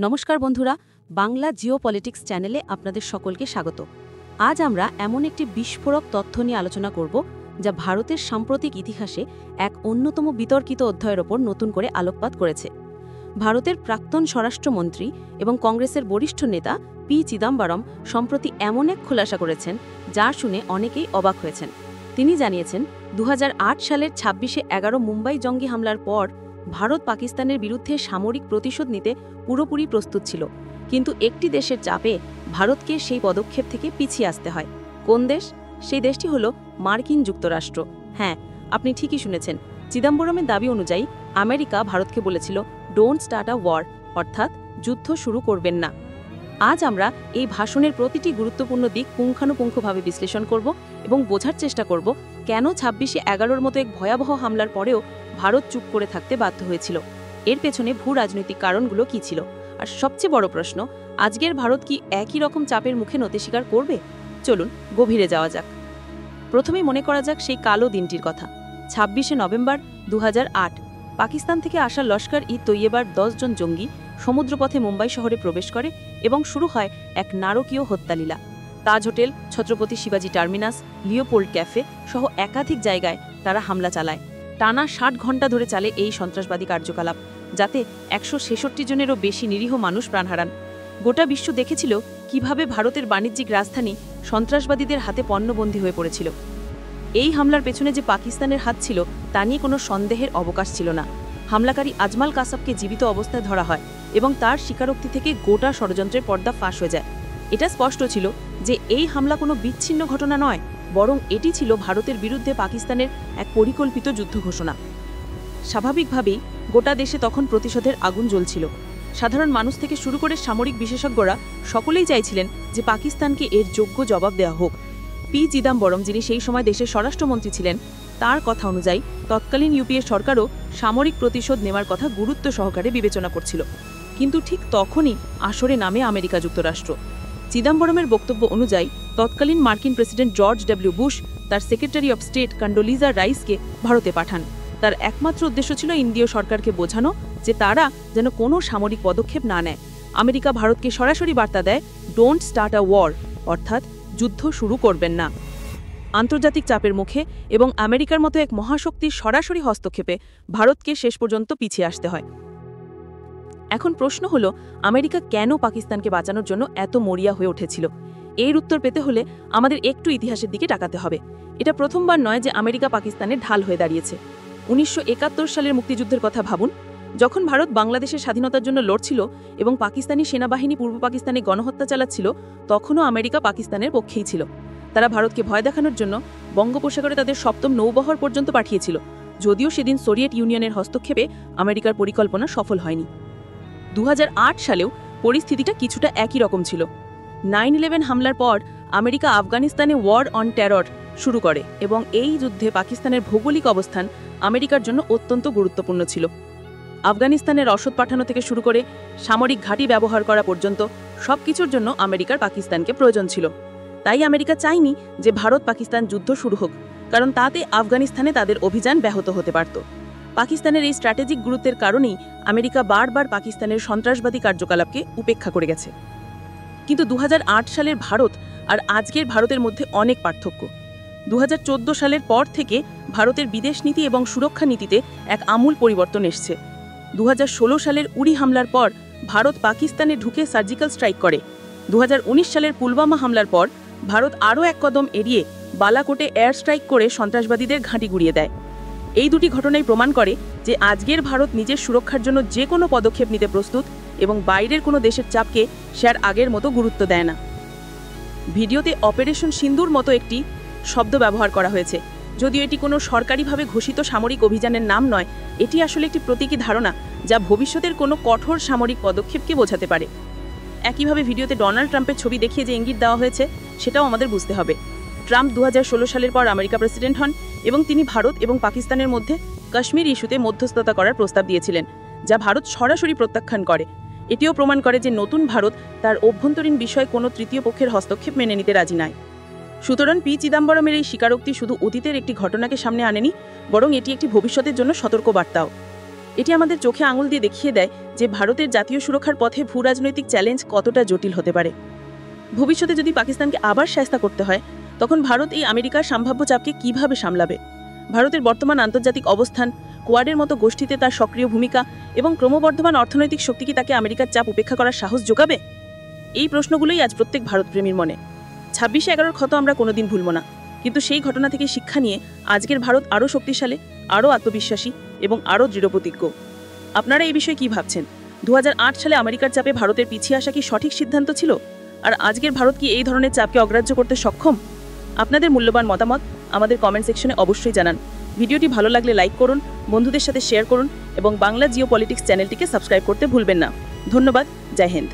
নমস্কার বন্ধুরা, বাংলা জিওপলিটিক্স চ্যানেলে আপনাদের সকলকে স্বাগত। আজ আমরা এমন একটি বিস্ফোরক তথ্য নিয়ে আলোচনা করব যা ভারতের সাম্প্রতিক ইতিহাসে এক অন্যতম বিতর্কিত অধ্যায়ের ওপর নতুন করে আলোকপাত করেছে। ভারতের প্রাক্তন স্বরাষ্ট্রমন্ত্রী এবং কংগ্রেসের বরিষ্ঠ নেতা পি চিদাম্বরম সম্প্রতি এমন এক খোলাসা করেছেন যা শুনে অনেকেই অবাক হয়েছেন। তিনি জানিয়েছেন 2008 সালের 26/11 মুম্বাই জঙ্গি হামলার পর ভারত পাকিস্তানের বিরুদ্ধে সামরিক প্রতিশোধ নিতে পুরোপুরি প্রস্তুত ছিল, কিন্তু একটি দেশের চাপে ভারতকে সেই পদক্ষেপ থেকে পিছিয়ে আসতে হয়। কোন দেশ? সেই দেশটি হল মার্কিন যুক্তরাষ্ট্র। হ্যাঁ, আপনি ঠিকই শুনেছেন। চিদাম্বরমের দাবি অনুযায়ী আমেরিকা ভারতকে বলেছিল ডোন্ট স্টার্ট আ ওয়ার, অর্থাৎ যুদ্ধ শুরু করবেন না। আজ আমরা এই ভাষণের প্রতিটি গুরুত্বপূর্ণ দিক পুঙ্খানুপুঙ্খভাবে বিশ্লেষণ করব এবং বোঝার চেষ্টা করব কেন 26/11 মতো এক ভয়াবহ হামলার পরেও ভারত চুপ করে থাকতে বাধ্য হয়েছিল। এর পেছনে ভূ রাজনৈতিক কারণগুলো কী ছিল, আর সবচেয়ে বড় প্রশ্ন, আজকের ভারত কি একই রকম চাপের মুখে নতি স্বীকার করবে? চলুন গভীরে যাওয়া যাক। প্রথমেই মনে করা যাক সেই কালো দিনটির কথা। 26শে নভেম্বর 2008 পাকিস্তান থেকে আসা লস্কর-ই-তৈয়বার 10 জন জঙ্গি সমুদ্রপথে মুম্বাই শহরে প্রবেশ করে এবং শুরু হয় এক নারকীয় হত্যালীলা। তাজ হোটেল, ছত্রপতি শিবাজি টার্মিনাস, লিওপোল্ড ক্যাফে সহ একাধিক জায়গায় তারা হামলা চালায়। টানা 60 ঘণ্টা ধরে চলে এই সন্ত্রাসবাদী কার্যকলাপ, যাতে 166 জনেরও বেশি নিরীহ মানুষ প্রাণ হারান। গোটা বিশ্ব দেখেছিল কিভাবে ভারতের বাণিজ্যিক রাজধানী সন্ত্রাসবাদীদের হাতে পণ্যবন্দী হয়ে পড়েছিল। এই হামলার পেছনে যে পাকিস্তানের হাত ছিল তা নিয়ে কোনো সন্দেহের অবকাশ ছিল না। হামলাকারী আজমাল কাসাবকে জীবিত অবস্থায় ধরা হয় এবং তার স্বীকারোক্তি থেকে গোটা ষড়যন্ত্রের পর্দা ফাঁস হয়ে যায়। এটা স্পষ্ট ছিল যে এই হামলা কোনো বিচ্ছিন্ন ঘটনা নয়, বরং এটি ছিল ভারতের বিরুদ্ধে পাকিস্তানের এক পরিকল্পিত যুদ্ধ ঘোষণা। স্বাভাবিকভাবেই গোটা দেশে তখন প্রতিশোধের আগুন জ্বলছিল। সাধারণ মানুষ থেকে শুরু করে সামরিক বিশেষজ্ঞরা সকলেই চাইছিলেন যে পাকিস্তানকে এর যোগ্য জবাব দেওয়া হোক। পি চিদাম্বরম, যিনি সেই সময় দেশের স্বরাষ্ট্রমন্ত্রী ছিলেন, তার কথা অনুযায়ী তৎকালীন ইউপিএ সরকারও সামরিক প্রতিশোধ নেওয়ার কথা গুরুত্ব সহকারে বিবেচনা করছিল। কিন্তু ঠিক তখনই আসরে নামে আমেরিকা যুক্তরাষ্ট্র। চিদাম্বরমের বক্তব্য অনুযায়ী তৎকালীন মার্কিন প্রেসিডেন্ট জর্জ ডব্লিউ বুশ তার সেক্রেটারি অব স্টেট কন্ডোলিজা রাইসকে ভারতে পাঠান। তার একমাত্র উদ্দেশ্য ছিল ইন্ডিয় সরকারকে বোঝানো যে তারা যেন কোনো সামরিক পদক্ষেপ না নেয়। আমেরিকা ভারতকে সরাসরি বার্তা দেয় ডোন্ট স্টার্ট আ ওয়ার, অর্থাৎ যুদ্ধ শুরু করবেন না। আন্তর্জাতিক চাপের মুখে এবং আমেরিকার মতো এক মহাশক্তির সরাসরি হস্তক্ষেপে ভারতকে শেষ পর্যন্ত পিছিয়ে আসতে হয়। এখন প্রশ্ন হলো, আমেরিকা কেন পাকিস্তানকে বাঁচানোর জন্য এত মরিয়া হয়ে উঠেছিল? এর উত্তর পেতে হলে আমাদের একটু ইতিহাসের দিকে তাকাতে হবে। এটা প্রথমবার নয় যে আমেরিকা পাকিস্তানের ঢাল হয়ে দাঁড়িয়েছে। 1971 সালের মুক্তিযুদ্ধের কথা ভাবুন। যখন ভারত বাংলাদেশের স্বাধীনতার জন্য লড়ছিল এবং পাকিস্তানি সেনাবাহিনী পূর্ব পাকিস্তানে গণহত্যা চালাচ্ছিল, তখনও আমেরিকা পাকিস্তানের পক্ষেই ছিল। তারা ভারতকে ভয় দেখানোর জন্য বঙ্গোপসাগরে তাদের 7ম নৌবহর পর্যন্ত পাঠিয়েছিল, যদিও সেদিন সোভিয়েত ইউনিয়নের হস্তক্ষেপে আমেরিকার পরিকল্পনা সফল হয়নি। 2008 সালেও পরিস্থিতিটা কিছুটা একই রকম ছিল। 9/11 হামলার পর আমেরিকা আফগানিস্তানে ওয়ার অন টেরর শুরু করে এবং এই যুদ্ধে পাকিস্তানের ভৌগোলিক অবস্থান আমেরিকার জন্য অত্যন্ত গুরুত্বপূর্ণ ছিল। আফগানিস্তানের রসদ পাঠানো থেকে শুরু করে সামরিক ঘাঁটি ব্যবহার করা পর্যন্ত সবকিছুর জন্য আমেরিকার পাকিস্তানকে প্রয়োজন ছিল। তাই আমেরিকা চায়নি যে ভারত পাকিস্তান যুদ্ধ শুরু হোক, কারণ তাতে আফগানিস্তানে তাদের অভিযান ব্যাহত হতে পারত। পাকিস্তানের এই স্ট্র্যাটেজিক গুরুত্বের কারণেই আমেরিকা বারবার পাকিস্তানের সন্ত্রাসবাদী কার্যকলাপকে উপেক্ষা করে গেছে। কিন্তু 2008 সালের ভারত আর আজকের ভারতের মধ্যে অনেক পার্থক্য। 2014 সালের পর থেকে ভারতের বিদেশ নীতি এবং সুরক্ষা নীতিতে এক আমূল পরিবর্তন এসছে। 2016 সালের উরি হামলার পর ভারত পাকিস্তানে ঢুকে সার্জিক্যাল স্ট্রাইক করে। 2019 সালের পুলওয়ামা হামলার পর ভারত আরও এক কদম এড়িয়ে বালাকোটে এয়ার স্ট্রাইক করে সন্ত্রাসবাদীদের ঘাঁটি গুঁড়িয়ে দেয়। এই দুটি ঘটনাই প্রমাণ করে যে আজকের ভারত নিজের সুরক্ষার জন্য যে কোনো পদক্ষেপ নিতে প্রস্তুত এবং বাইরের কোনো দেশের চাপকে সে আর আগের মতো গুরুত্ব দেয় না। ভিডিওতে অপারেশন সিন্দুর মতো একটি শব্দ ব্যবহার করা হয়েছে। যদিও এটি কোনো সরকারিভাবে ঘোষিত সামরিক অভিযানের নাম নয়, এটি আসলে একটি প্রতীকী ধারণা যা ভবিষ্যতের কোনো কঠোর সামরিক পদক্ষেপকে বোঝাতে পারে। একইভাবে ভিডিওতে ডোনাল্ড ট্রাম্পের ছবি দেখিয়ে যে ইঙ্গিত দেওয়া হয়েছে সেটাও আমাদের বুঝতে হবে। ট্রাম্প 2016 সালের পর আমেরিকা প্রেসিডেন্ট হন এবং তিনি ভারত এবং পাকিস্তানের মধ্যে কাশ্মীর ইস্যুতে মধ্যস্থতা করার প্রস্তাব দিয়েছিলেন, যা ভারত সরাসরি প্রত্যাখ্যান করে। এটিও প্রমাণ করে যে নতুন ভারত তার অভ্যন্তরীণ বিষয়ে কোনো তৃতীয় পক্ষের হস্তক্ষেপ মেনে নিতে রাজি নয়। সুতরাং পি চিদাম্বরমের এই স্বীকারোক্তি শুধু অতীতের একটি ঘটনাকে সামনে আনেনি, বরং এটি একটি ভবিষ্যতের জন্য সতর্ক বার্তাও। এটি আমাদের চোখে আঙুল দিয়ে দেখিয়ে দেয় যে ভারতের জাতীয় সুরক্ষার পথে ভূরাজনৈতিক চ্যালেঞ্জ কতটা জটিল হতে পারে। ভবিষ্যতে যদি পাকিস্তানকে আবার শায়েস্তা করতে হয়, তখন ভারত এই আমেরিকার সম্ভাব্য চাপকে কিভাবে সামলাবে? ভারতের বর্তমান আন্তর্জাতিক অবস্থান, কোয়াডের মতো গোষ্ঠীতে তার সক্রিয় ভূমিকা এবং ক্রমবর্ধমান অর্থনৈতিক শক্তি কি তাকে আমেরিকার চাপ উপেক্ষা করার সাহস যোগাবে? এই প্রশ্নগুলোই আজ প্রত্যেক ভারতপ্রেমীর মনে। 26/11 ক্ষত আমরা কোনোদিন ভুলব না, কিন্তু সেই ঘটনা থেকে শিক্ষা নিয়ে আজকের ভারত আরও শক্তিশালী, আরও আত্মবিশ্বাসী এবং আরও দৃঢ়প্রতিজ্ঞ। আপনারা এই বিষয়ে কি ভাবছেন? 2008 সালে আমেরিকার চাপে ভারতের পিছিয়ে আসা কি সঠিক সিদ্ধান্ত ছিল? আর আজকের ভারত কি এই ধরনের চাপকে অগ্রাহ্য করতে সক্ষম? আপনাদের মূল্যবান মতামত আমাদের কমেন্ট সেকশনে অবশ্যই জানান। ভিডিওটি ভালো লাগলে লাইক করুন, বন্ধুদের সাথে শেয়ার করুন এবং বাংলা জিওপলিটিক্স চ্যানেলটিকে সাবস্ক্রাইব করতে ভুলবেন না। ধন্যবাদ। জয় হিন্দ।